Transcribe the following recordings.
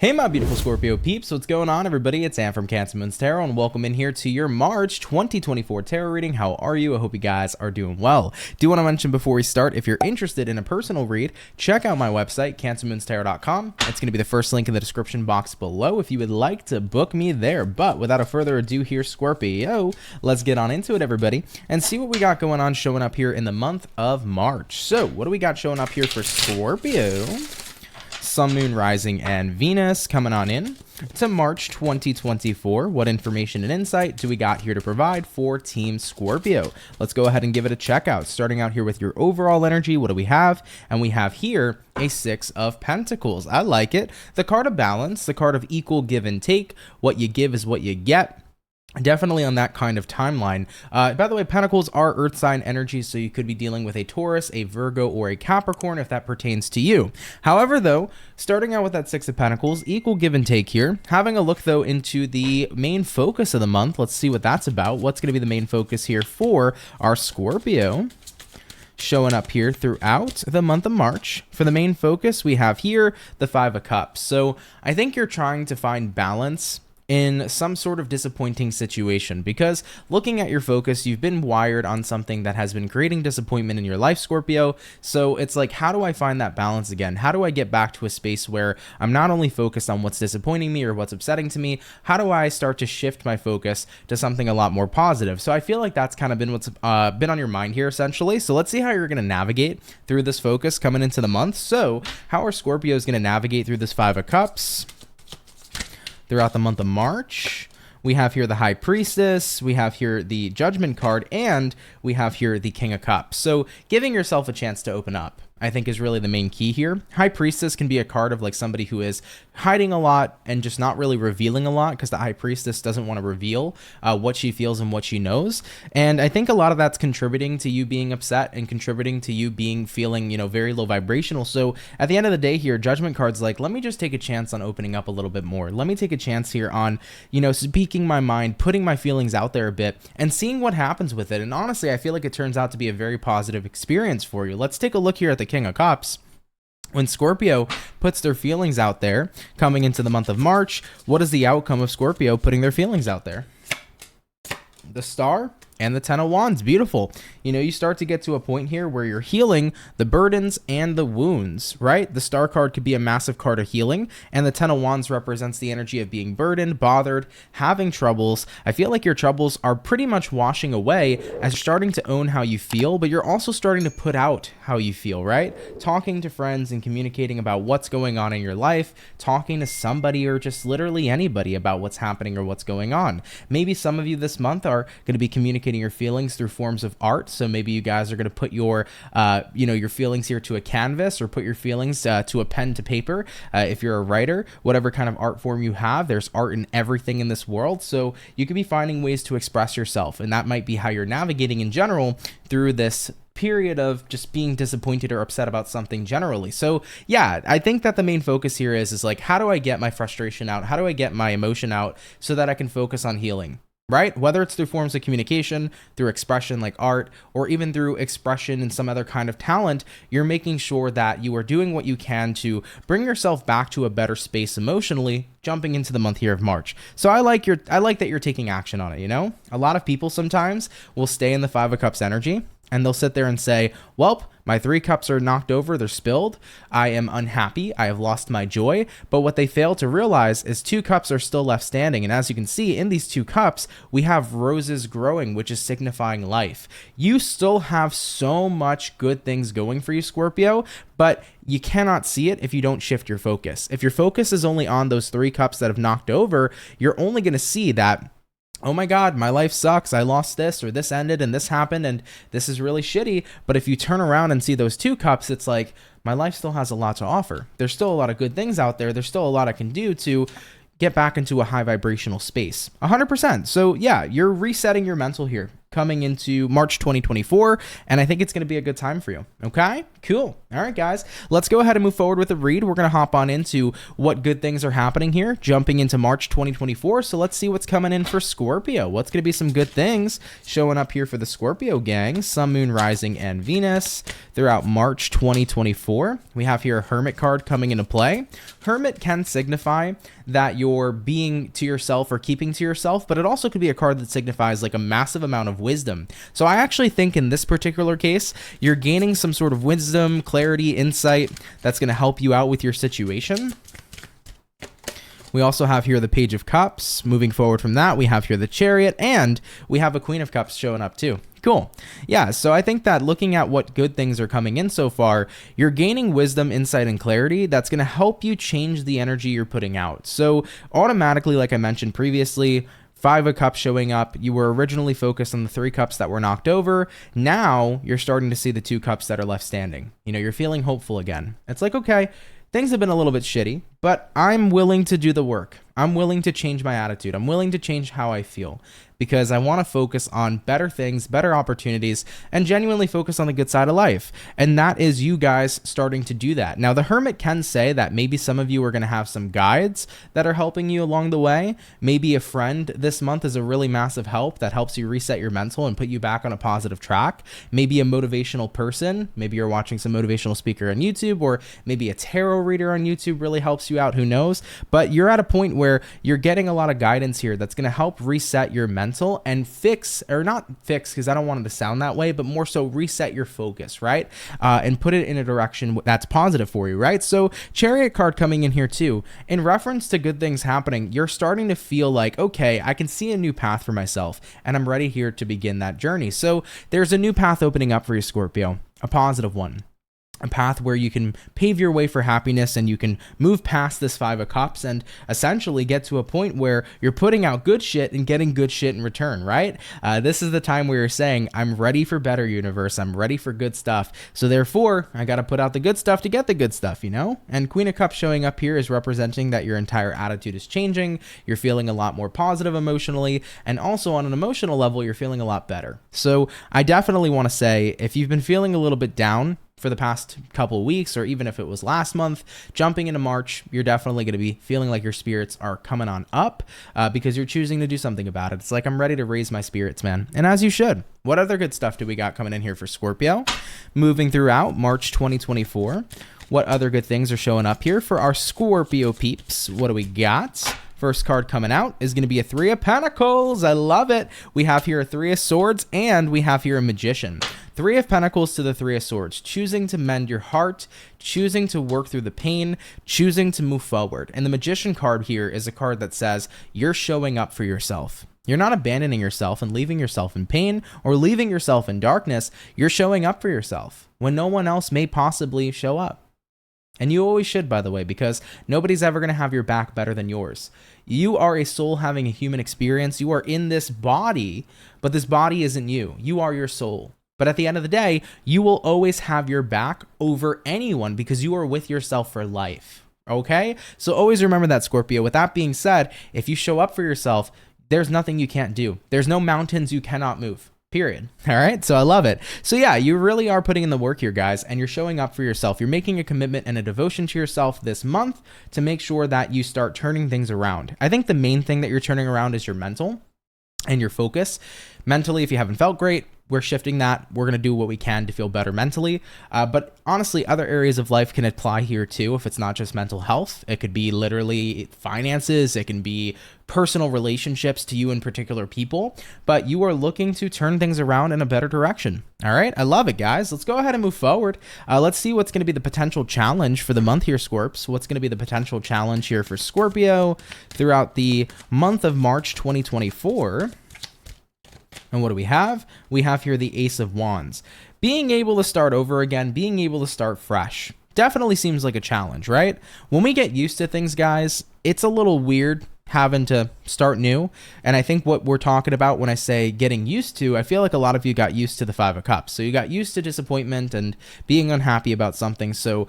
Hey my beautiful Scorpio peeps, what's going on everybody? It's Sam from CancerMoonsTarot and welcome in here to your March 2024 tarot reading. How are you? I hope you guys are doing well. Do want to mention before we start, if you're interested in a personal read, check out my website, CancerMoonsTarot.com. It's going to be the first link in the description box below if you would like to book me there. But without a further ado here, Scorpio, let's get on into it everybody and see what we got going on showing up here in the month of March. So what do we got showing up here for Scorpio? Sun, Moon, Rising, and Venus coming on in to March 2024. What information and insight do we got here to provide for Team Scorpio? Let's go ahead and give it a check out. Starting out here with your overall energy, what do we have? And we have here a Six of Pentacles. I like it. The card of balance, the card of equal give and take. What you give is what you get. Definitely on that kind of timeline. By the way, Pentacles are Earth sign energies, so you could be dealing with a Taurus, a Virgo, or a Capricorn if that pertains to you. However, though, starting out with that Six of Pentacles, equal give and take here. Having a look, though, into the main focus of the month. Let's see what that's about. What's going to be the main focus here for our Scorpio? Showing up here throughout the month of March. For the main focus, we have here the Five of Cups. So I think you're trying to find balance in some sort of disappointing situation, because looking at your focus, you've been wired on something that has been creating disappointment in your life, Scorpio. So it's like, how do I find that balance again? How do I get back to a space where I'm not only focused on what's disappointing me or what's upsetting to me? How do I start to shift my focus to something a lot more positive? So I feel like that's kind of been what's been on your mind here, essentially. So let's see how you're going to navigate through this focus coming into the month. So how are Scorpios going to navigate through this Five of Cups throughout the month of March? We have here the High Priestess, we have here the Judgment card, and we have here the King of Cups. So giving yourself a chance to open up, I think, is really the main key here. High Priestess can be a card of like somebody who is hiding a lot and just not really revealing a lot, because the High Priestess doesn't want to reveal what she feels and what she knows. And I think a lot of that's contributing to you being upset and contributing to you feeling, very low vibrational. So at the end of the day here, Judgment card's like, let me just take a chance on opening up a little bit more. Let me take a chance here on, speaking my mind, putting my feelings out there a bit and seeing what happens with it. And honestly, I feel like it turns out to be a very positive experience for you. Let's take a look here at the King of Cups. When Scorpio puts their feelings out there coming into the month of March, what is the outcome of Scorpio putting their feelings out there? The Star and the Ten of Wands. Beautiful. You start to get to a point here where you're healing the burdens and the wounds, right? The Star card could be a massive card of healing, and the Ten of Wands represents the energy of being burdened, bothered, having troubles. I feel like your troubles are pretty much washing away as you're starting to own how you feel, but you're also starting to put out how you feel, right? Talking to friends and communicating about what's going on in your life, talking to somebody or just literally anybody about what's happening or what's going on. Maybe some of you this month are going to be communicating your feelings through forms of art. So maybe you guys are going to put your your feelings here to a canvas, or put your feelings to a pen to paper. If you're a writer, whatever kind of art form you have, there's art in everything in this world. So you could be finding ways to express yourself, and that might be how you're navigating in general through this period of just being disappointed or upset about something generally. So yeah, I think that the main focus here is like, how do I get my frustration out? How do I get my emotion out so that I can focus on healing? Right? Whether it's through forms of communication, through expression like art, or even through expression in some other kind of talent, you're making sure that you are doing what you can to bring yourself back to a better space emotionally, jumping into the month here of March. So I like that you're taking action on it, A lot of people sometimes will stay in the Five of Cups energy, and they'll sit there and say, well, my 3 cups are knocked over, they're spilled, I am unhappy, I have lost my joy. But what they fail to realize is 2 cups are still left standing. And as you can see in these 2 cups, we have roses growing, which is signifying life. You still have so much good things going for you, Scorpio, but you cannot see it if you don't shift your focus. If your focus is only on those 3 cups that have knocked over, you're only going to see that, oh my God, my life sucks. I lost this, or this ended and this happened and this is really shitty. But if you turn around and see those 2 cups, it's like, my life still has a lot to offer. There's still a lot of good things out there. There's still a lot I can do to get back into a high vibrational space. 100%. So yeah, you're resetting your mental here. coming into March 2024, and I think it's going to be a good time for you. Okay, cool. All right, guys, let's go ahead and move forward with the read. We're going to hop on into what good things are happening here, jumping into March 2024. So let's see what's coming in for Scorpio. What's going to be some good things showing up here for the Scorpio gang? Sun, Moon, Rising, and Venus throughout March 2024. We have here a Hermit card coming into play. Hermit can signify that you're being to yourself or keeping to yourself, but it also could be a card that signifies like a massive amount of wisdom. So I actually think in this particular case, you're gaining some sort of wisdom, clarity, insight that's going to help you out with your situation. We also have here the Page of Cups. Moving forward from that, we have here the Chariot, and we have a Queen of Cups showing up too. Cool. Yeah, so I think that looking at what good things are coming in so far, you're gaining wisdom, insight, and clarity that's going to help you change the energy you're putting out. So automatically, like I mentioned previously, 5 of Cups showing up. You were originally focused on the 3 cups that were knocked over. Now you're starting to see the 2 cups that are left standing. You know, you're feeling hopeful again. It's like, okay, things have been a little bit shitty, but I'm willing to do the work. I'm willing to change my attitude. I'm willing to change how I feel because I want to focus on better things, better opportunities, and genuinely focus on the good side of life. And that is you guys starting to do that. Now, the Hermit can say that maybe some of you are going to have some guides that are helping you along the way. Maybe a friend this month is a really massive help that helps you reset your mental and put you back on a positive track. Maybe a motivational person. Maybe you're watching some motivational speaker on YouTube, or maybe a tarot reader on YouTube really helps you out. Who knows? But you're at a point where you're getting a lot of guidance here that's going to help reset your mental and fix, or not fix because I don't want it to sound that way, but more so reset your focus, right? And put it in a direction that's positive for you, right? So Chariot card coming in here too. In reference to good things happening, you're starting to feel like, okay, I can see a new path for myself and I'm ready here to begin that journey. So there's a new path opening up for you, Scorpio, a positive one. A path where you can pave your way for happiness and you can move past this 5 of Cups and essentially get to a point where you're putting out good shit and getting good shit in return, right? This is the time where you're saying, I'm ready for better, universe. I'm ready for good stuff. So therefore, I got to put out the good stuff to get the good stuff, you know? And Queen of Cups showing up here is representing that your entire attitude is changing. You're feeling a lot more positive emotionally. And also on an emotional level, you're feeling a lot better. So I definitely want to say, if you've been feeling a little bit down for the past couple of weeks, or even if it was last month, jumping into March, you're definitely going to be feeling like your spirits are coming on up because you're choosing to do something about it. It's like, I'm ready to raise my spirits, man. And as you should. What other good stuff do we got coming in here for Scorpio? Moving throughout March 2024. What other good things are showing up here for our Scorpio peeps? What do we got? First card coming out is going to be a 3 of Pentacles. I love it. We have here a 3 of Swords, and we have here a Magician. 3 of Pentacles to the 3 of Swords, choosing to mend your heart, choosing to work through the pain, choosing to move forward. And the Magician card here is a card that says you're showing up for yourself. You're not abandoning yourself and leaving yourself in pain or leaving yourself in darkness. You're showing up for yourself when no one else may possibly show up. And you always should, by the way, because nobody's ever going to have your back better than yours. You are a soul having a human experience. You are in this body, but this body isn't you. You are your soul. But at the end of the day, you will always have your back over anyone because you are with yourself for life. Okay? So always remember that, Scorpio. With that being said, if you show up for yourself, there's nothing you can't do. There's no mountains you cannot move. Period. All right. So I love it. So yeah, you really are putting in the work here, guys, and you're showing up for yourself. You're making a commitment and a devotion to yourself this month to make sure that you start turning things around. I think the main thing that you're turning around is your mental and your focus. Mentally, if you haven't felt great, we're shifting that. We're going to do what we can to feel better mentally. But honestly, other areas of life can apply here too. If it's not just mental health, it could be literally finances. It can be personal relationships to you and particular people. But you are looking to turn things around in a better direction. All right. I love it, guys. Let's go ahead and move forward. Let's see what's going to be the potential challenge for the month here, Scorps. What's going to be the potential challenge here for Scorpio throughout the month of March 2024. And what do we have? We have here the Ace of Wands. Being able to start over again, being able to start fresh, definitely seems like a challenge, right? When we get used to things, guys, it's a little weird having to start new. And I think what we're talking about when I say getting used to, I feel like a lot of you got used to the 5 of Cups. So you got used to disappointment and being unhappy about something. So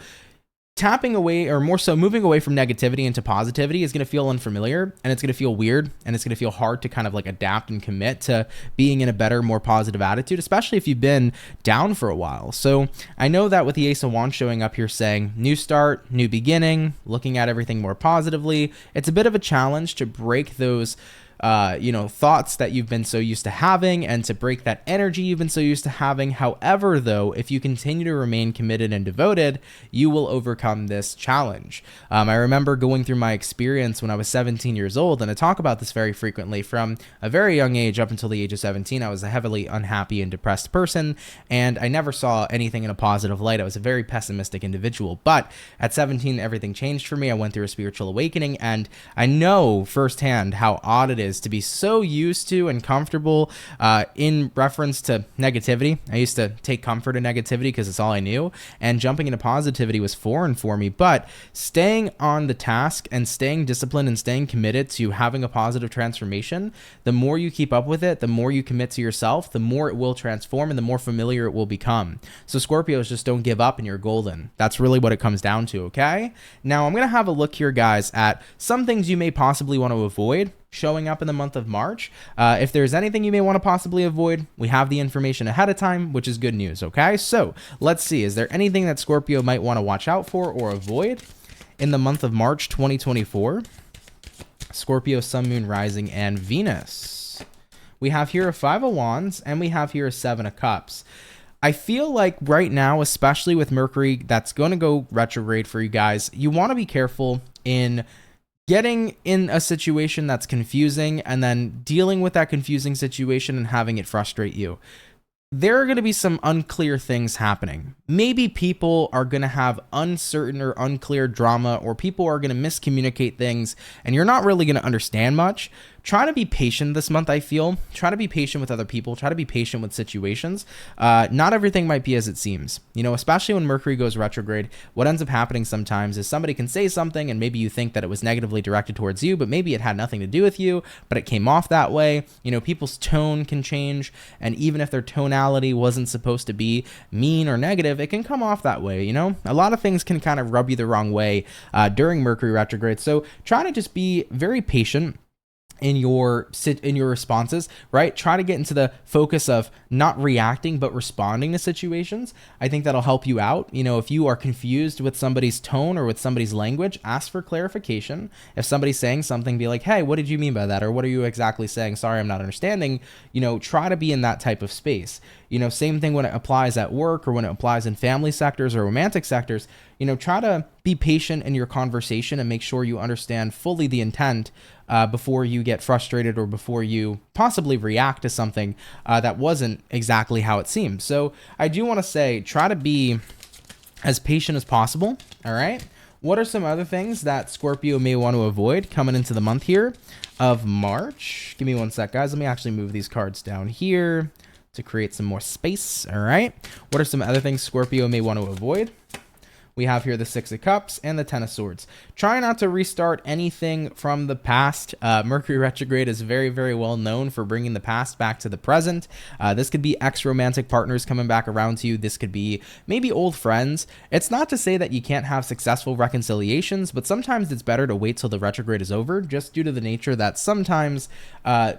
tapping away, or more so moving away from negativity into positivity, is going to feel unfamiliar, and it's going to feel weird, and it's going to feel hard to kind of like adapt and commit to being in a better, more positive attitude, especially if you've been down for a while. So I know that with the Ace of Wands showing up here saying new start, new beginning, looking at everything more positively, it's a bit of a challenge to break those thoughts that you've been so used to having, and to break that energy you've been so used to having. However, though, if you continue to remain committed and devoted, you will overcome this challenge. I remember going through my experience when I was 17 years old, and I talk about this very frequently. From a very young age up until the age of 17, I was a heavily unhappy and depressed person, and I never saw anything in a positive light. I was a very pessimistic individual, but at 17, everything changed for me. I went through a spiritual awakening, and I know firsthand how odd it is to be so used to and comfortable in reference to negativity. I used to take comfort in negativity because it's all I knew, and jumping into positivity was foreign for me. But staying on the task and staying disciplined and staying committed to having a positive transformation, the more you keep up with it, the more you commit to yourself, the more it will transform and the more familiar it will become. So Scorpios, just don't give up and you're golden. That's really what it comes down to, okay? Now I'm going to have a look here, guys, at some things you may possibly want to avoid showing up in the month of March. If there's anything you may want to possibly avoid, we have the information ahead of time, which is good news, okay? So let's see, is there anything that Scorpio might want to watch out for or avoid in the month of March 2024? Scorpio, Sun, Moon, Rising, and Venus. We have here a 5 of Wands, and we have here a 7 of Cups. I feel like right now, especially with Mercury, that's going to go retrograde for you guys, you want to be careful in getting in a situation that's confusing and then dealing with that confusing situation and having it frustrate you. There are going to be some unclear things happening. Maybe people are going to have uncertain or unclear drama, or people are going to miscommunicate things, and you're not really going to understand much. Try to be patient this month, I feel. Try to be patient with other people. Try to be patient with situations. Not everything might be as it seems. Especially when Mercury goes retrograde, what ends up happening sometimes is somebody can say something and maybe you think that it was negatively directed towards you, but maybe it had nothing to do with you, but it came off that way. People's tone can change, and even if their tonality wasn't supposed to be mean or negative, it can come off that way. A lot of things can kind of rub you the wrong way during Mercury retrograde. So try to just be very patient in your responses, right? Try to get into the focus of not reacting but responding to situations. I think that'll help you out. If you are confused with somebody's tone or with somebody's language, ask for clarification. If somebody's saying something, be like, hey, what did you mean by that? Or what are you exactly saying? Sorry, I'm not understanding. Try to be in that type of space. Same thing when it applies at work or when it applies in family sectors or romantic sectors. Try to be patient in your conversation and make sure you understand fully the intent before you get frustrated or before you possibly react to something that wasn't exactly how it seemed. So I do want to say, try to be as patient as possible, all right? What are some other things that Scorpio may want to avoid coming into the month here of March? Give me one sec, guys. Let me actually move these cards down here to create some more space, all right? What are some other things Scorpio may want to avoid? We have here the 6 of Cups and the 10 of Swords. Try not to restart anything from the past. Mercury retrograde is very, very well known for bringing the past back to the present. This could be ex-romantic partners coming back around to you. This could be maybe old friends. It's not to say that you can't have successful reconciliations, but sometimes it's better to wait till the retrograde is over, just due to the nature that sometimes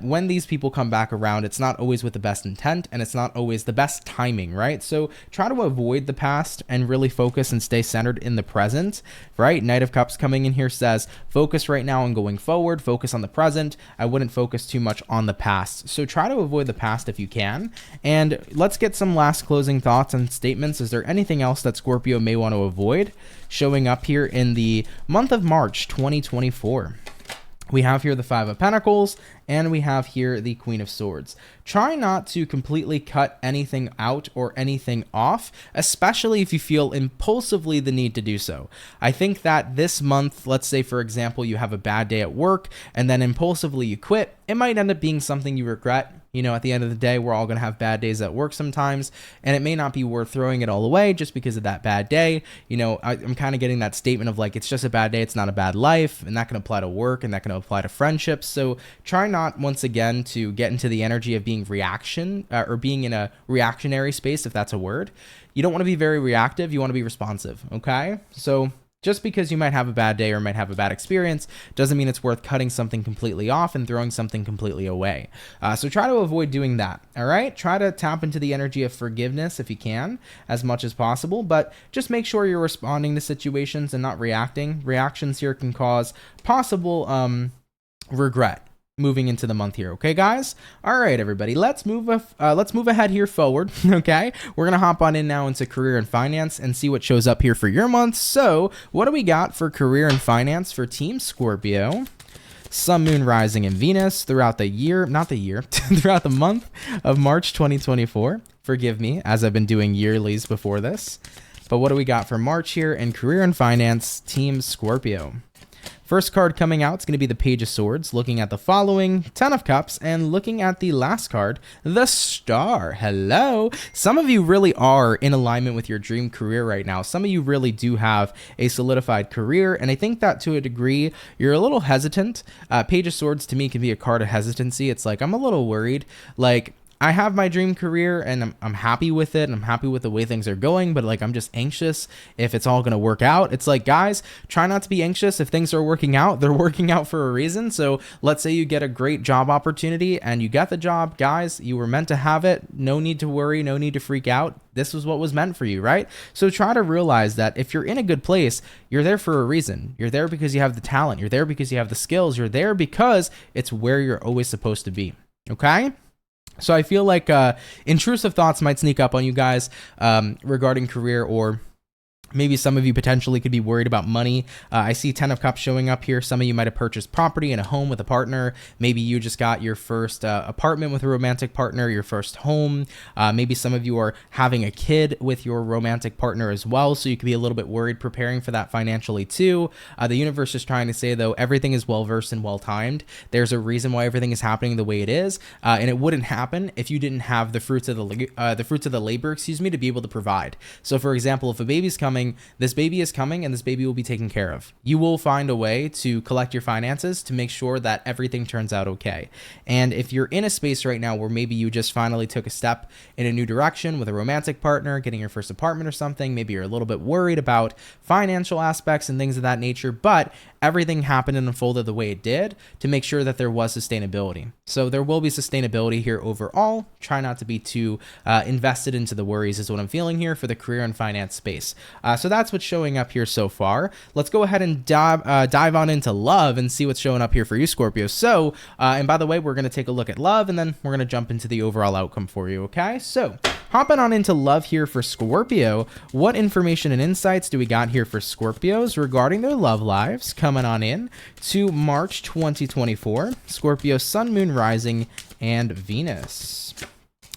when these people come back around, it's not always with the best intent, and it's not always the best timing, right? So try to avoid the past and really focus and stay centered in the present, right? Knight of Cups coming in here says, focus right now on going forward, focus on the present. I wouldn't focus too much on the past. So try to avoid the past if you can. And let's get some last closing thoughts and statements. Is there anything else that Scorpio may want to avoid showing up here in the month of March 2024? We have here the 5 of Pentacles, and we have here the Queen of Swords. Try not to completely cut anything out or anything off, especially if you feel impulsively the need to do so. I think that this month, let's say, for example, you have a bad day at work, and then impulsively you quit, it might end up being something you regret. At the end of the day, we're all going to have bad days at work sometimes, and it may not be worth throwing it all away just because of that bad day. I'm kind of getting that statement of like, it's just a bad day, it's not a bad life, and that can apply to work, and that can apply to friendships. So try not, once again, to get into the energy of being or being in a reactionary space, if that's a word. You don't want to be very reactive, you want to be responsive, okay? So Just because you might have a bad day or might have a bad experience doesn't mean it's worth cutting something completely off and throwing something completely away. So try to avoid doing that, all right? Try to tap into the energy of forgiveness if you can, as much as possible, but just make sure you're responding to situations and not reacting. Reactions here can cause possible regret moving into the month here. Okay, guys? All right, everybody, let's move ahead here forward. Okay, we're gonna hop on in now into career and finance and see what shows up here for your month. So what do we got for career and finance for Team Scorpio? Sun, Moon, Rising, and Venus throughout the year, not the year, throughout the month of March 2024. Forgive me, as I've been doing yearlies before this. But what do we got for March here in career and finance, Team Scorpio? First card coming out is going to be the Page of Swords, looking at the following, Ten of Cups, and looking at the last card, the Star. Hello. Some of you really are in alignment with your dream career right now. Some of you really do have a solidified career, and I think that to a degree, you're a little hesitant. Page of Swords to me can be a card of hesitancy. It's like, I'm a little worried. Like, I have my dream career and I'm happy with it and I'm happy with the way things are going, but like I'm just anxious if it's all going to work out. It's like, guys, try not to be anxious if things are working out. They're working out for a reason. So let's say you get a great job opportunity and you get the job, guys, you were meant to have it. No need to worry, no need to freak out. This was what was meant for you, right? So try to realize that if you're in a good place, you're there for a reason. You're there because you have the talent. You're there because you have the skills. You're there because it's where you're always supposed to be. Okay? So I feel like intrusive thoughts might sneak up on you guys regarding career, or maybe some of you potentially could be worried about money. I see 10 of Cups showing up here. Some of you might have purchased property and a home with a partner. Maybe you just got your first apartment with a romantic partner, your first home. Maybe some of you are having a kid with your romantic partner as well. So you could be a little bit worried preparing for that financially too. The universe is trying to say, though, everything is well-versed and well-timed. There's a reason why everything is happening the way it is. And it wouldn't happen if you didn't have the fruits of the labor, to be able to provide. So for example, if a baby's coming, this baby is coming and this baby will be taken care of. You will find a way to collect your finances to make sure that everything turns out okay. And if you're in a space right now where maybe you just finally took a step in a new direction with a romantic partner, getting your first apartment or something, maybe you're a little bit worried about financial aspects and things of that nature, but everything happened and unfolded the way it did to make sure that there was sustainability. So there will be sustainability here overall. Try not to be too invested into the worries is what I'm feeling here for the career and finance space. So that's what's showing up here so far. Let's go ahead and dive on into love and see what's showing up here for you, Scorpio. So, and by the way, we're going to take a look at love and then we're going to jump into the overall outcome for you, okay? So hopping on into love here for Scorpio, what information and insights do we got here for Scorpios regarding their love lives? Coming on in to March 2024, Scorpio, Sun, Moon, Rising, and Venus.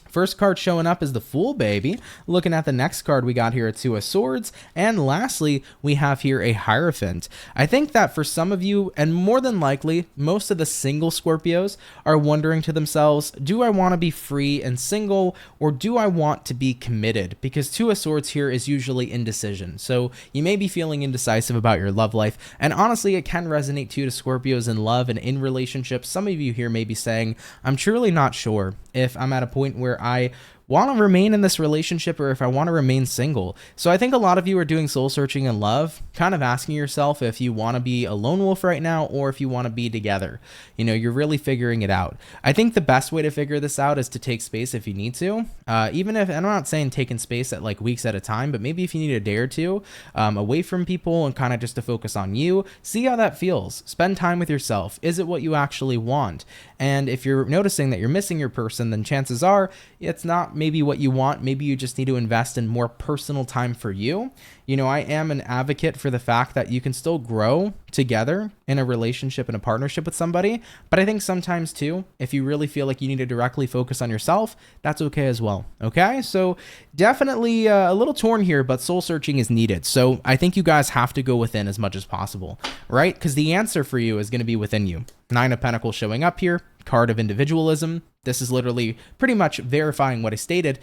First card showing up is the Fool, baby. Looking at the next card, we got here a Two of Swords. And lastly, we have here a Hierophant. I think that for some of you, and more than likely, most of the single Scorpios are wondering to themselves, do I want to be free and single, or do I want to be committed? Because Two of Swords here is usually indecision. So you may be feeling indecisive about your love life. And honestly, it can resonate too to Scorpios in love and in relationships. Some of you here may be saying, I'm truly not sure if I'm at a point where I want to remain in this relationship or if I want to remain single. So I think a lot of you are doing soul searching in love, kind of asking yourself if you want to be a lone wolf right now or if you want to be together. You know, you're really figuring it out. I think the best way to figure this out is to take space if you need to. Even if, and I'm not saying taking space at like weeks at a time, but maybe if you need a day or two away from people and kind of just to focus on you, see how that feels. Spend time with yourself. Is it what you actually want? And if you're noticing that you're missing your person, then chances are it's not maybe what you want. Maybe you just need to invest in more personal time for you. You know, I am an advocate for the fact that you can still grow together in a relationship and a partnership with somebody. But I think sometimes too, if you really feel like you need to directly focus on yourself, that's okay as well. Okay. So definitely a little torn here, but soul searching is needed. So I think you guys have to go within as much as possible, right? Because the answer for you is going to be within you. Nine of Pentacles showing up here, card of individualism. This is literally pretty much verifying what I stated.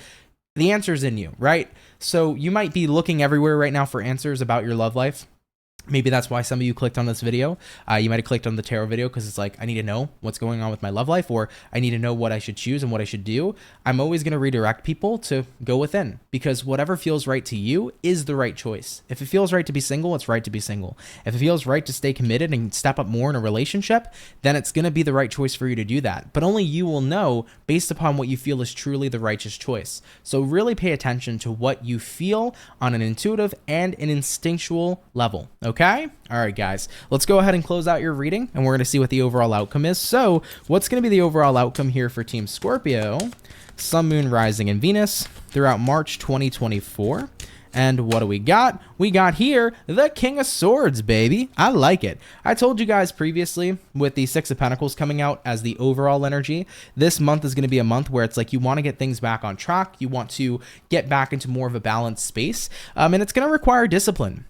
The answer's in you, right? So you might be looking everywhere right now for answers about your love life. Maybe that's why some of you clicked on this video. You might have clicked on the tarot video because it's like, I need to know what's going on with my love life, or I need to know what I should choose and what I should do. I'm always going to redirect people to go within, because whatever feels right to you is the right choice. If it feels right to be single, it's right to be single. If it feels right to stay committed and step up more in a relationship, then it's going to be the right choice for you to do that. But only you will know based upon what you feel is truly the righteous choice. So really pay attention to what you feel on an intuitive and an instinctual level. Okay? All right, guys, let's go ahead and close out your reading, and we're going to see what the overall outcome is. So what's going to be the overall outcome here for Team Scorpio, Sun, Moon, Rising, and Venus throughout March 2024? And what do we got? We got here the King of Swords, baby. I like it. I told you guys previously with the Six of Pentacles coming out as the overall energy, this month is going to be a month where it's like you want to get things back on track. You want to get back into more of a balanced space, and it's going to require discipline.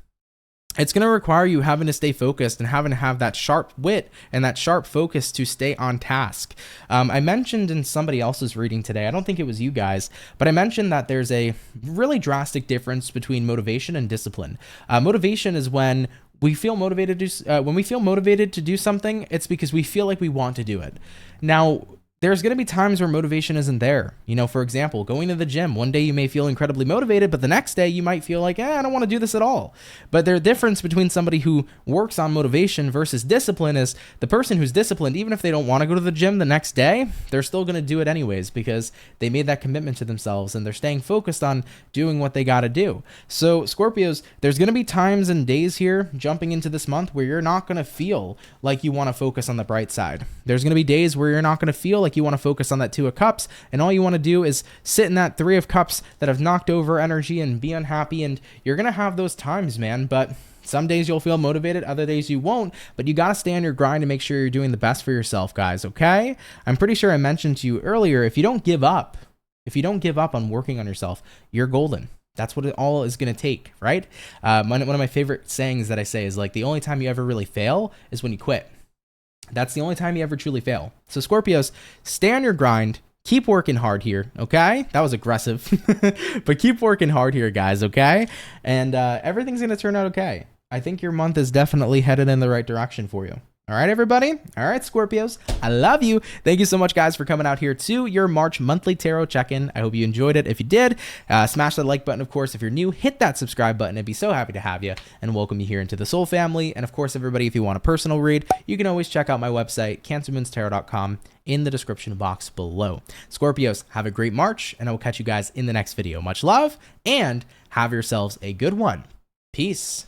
It's going to require you having to stay focused and having to have that sharp wit and that sharp focus to stay on task. I mentioned in somebody else's reading today, I don't think it was you guys, but I mentioned that there's a really drastic difference between motivation and discipline. Motivation is when we feel motivated to do something, it's because we feel like we want to do it. Now, there's going to be times where motivation isn't there. You know, for example, going to the gym. One day you may feel incredibly motivated, but the next day you might feel like, I don't want to do this at all. But the difference between somebody who works on motivation versus discipline is the person who's disciplined, even if they don't want to go to the gym the next day, they're still going to do it anyways because they made that commitment to themselves and they're staying focused on doing what they got to do. So Scorpios, there's going to be times and days here jumping into this month where you're not going to feel like you want to focus on the bright side. There's going to be days where you're not going to feel like you want to focus on that Two of Cups, and all you want to do is sit in that Three of Cups that have knocked over energy and be unhappy, and you're going to have those times, man, but some days you'll feel motivated, other days you won't, but you got to stay on your grind and make sure you're doing the best for yourself, guys, okay? I'm pretty sure I mentioned to you earlier, if you don't give up on working on yourself, you're golden. That's what it all is going to take, right? One of my favorite sayings that I say is like, the only time you ever really fail is when you quit. That's the only time you ever truly fail. So Scorpios, stay on your grind. Keep working hard here, okay? That was aggressive. But keep working hard here, guys, okay? And everything's going to turn out okay. I think your month is definitely headed in the right direction for you. All right, everybody? All right, Scorpios, I love you. Thank you so much, guys, for coming out here to your March monthly tarot check-in. I hope you enjoyed it. If you did, smash that like button, of course. If you're new, hit that subscribe button. I'd be so happy to have you and welcome you here into the Soul family. And, of course, everybody, if you want a personal read, you can always check out my website, CancerMoonsTarot.com, in the description box below. Scorpios, have a great March, and I will catch you guys in the next video. Much love, and have yourselves a good one. Peace.